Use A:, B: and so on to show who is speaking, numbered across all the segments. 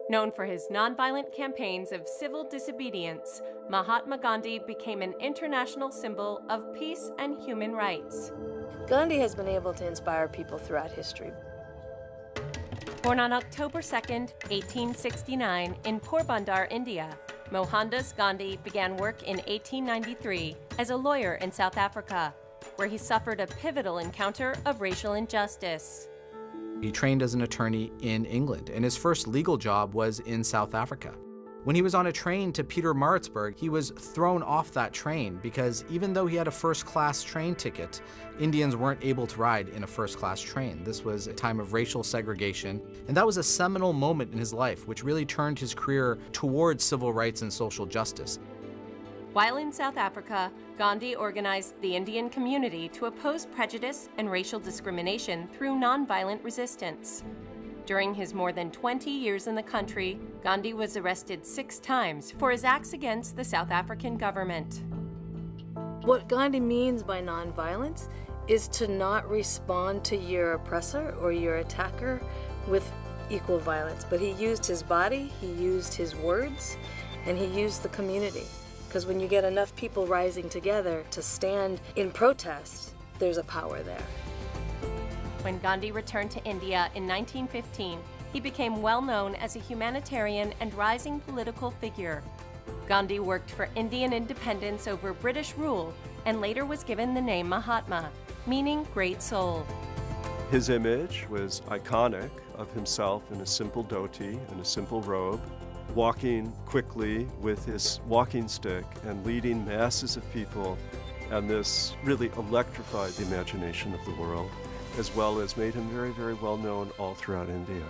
A: Known for his nonviolent campaigns of civil disobedience, Mahatma Gandhi became an international symbol of peace and human rights.
B: Gandhi has been able to inspire people throughout history.
A: Born on October 2, 1869, in Porbandar, India, Mohandas Gandhi began work in 1893 as a lawyer in South Africa, where he suffered a pivotal encounter of racial injustice.
C: He trained as an attorney in England, and his first legal job was in South Africa. When he was on a train to Pietermaritzburg, he was thrown off that train because even though he had a first-class train ticket, Indians weren't able to ride in a first-class train. This was a time of racial segregation, and that was a seminal moment in his life, which really turned his career towards civil rights and social justice.
A: While in South Africa, Gandhi organized the Indian community to oppose prejudice and racial discrimination through nonviolent resistance. During his more than 20 years in the country, Gandhi was arrested 6 times for his acts against the South African government.
B: What Gandhi means by nonviolence is to not respond to your oppressor or your attacker with equal violence. But he used his body, he used his words, and he used the community. Because when you get enough people rising together to stand in protest, there's a power there.
A: When Gandhi returned to India in 1915, he became well known as a humanitarian and rising political figure. Gandhi worked for Indian independence over British rule and later was given the name Mahatma, meaning great soul.
D: His image was iconic of himself in a simple dhoti and a simple robe, walking quickly with his walking stick and leading masses of people, and this really electrified the imagination of the world, as well as made him very, very well known all throughout India.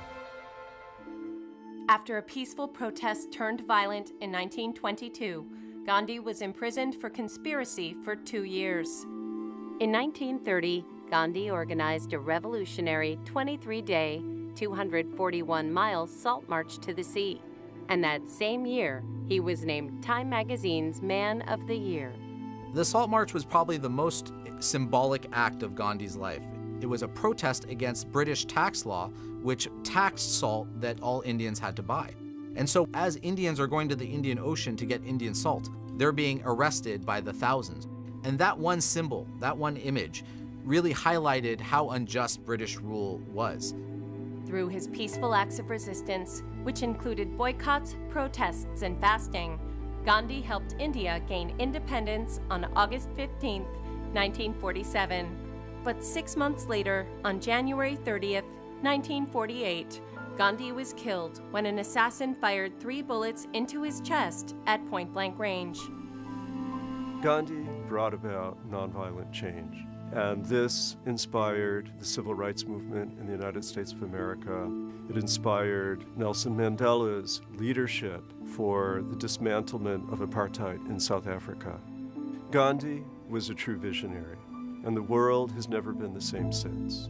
A: After a peaceful protest turned violent in 1922, Gandhi was imprisoned for conspiracy for 2 years. In 1930, Gandhi organized a revolutionary 23-day, 241-mile salt march to the sea. And that same year, he was named Time Magazine's Man of the Year.
C: The Salt March was probably the most symbolic act of Gandhi's life. It was a protest against British tax law, which taxed salt that all Indians had to buy. And so as Indians are going to the Indian Ocean to get Indian salt, they're being arrested by the thousands. And that one symbol, that one image, really highlighted how unjust British rule was.
A: Through his peaceful acts of resistance, which included boycotts, protests, and fasting, Gandhi helped India gain independence on August 15, 1947. But 6 months later, on January 30th, 1948, Gandhi was killed when an assassin fired 3 bullets into his chest at point-blank range.
D: Gandhi brought about nonviolent change, and this inspired the civil rights movement in the United States of America. It inspired Nelson Mandela's leadership for the dismantlement of apartheid in South Africa. Gandhi was a true visionary, and the world has never been the same since.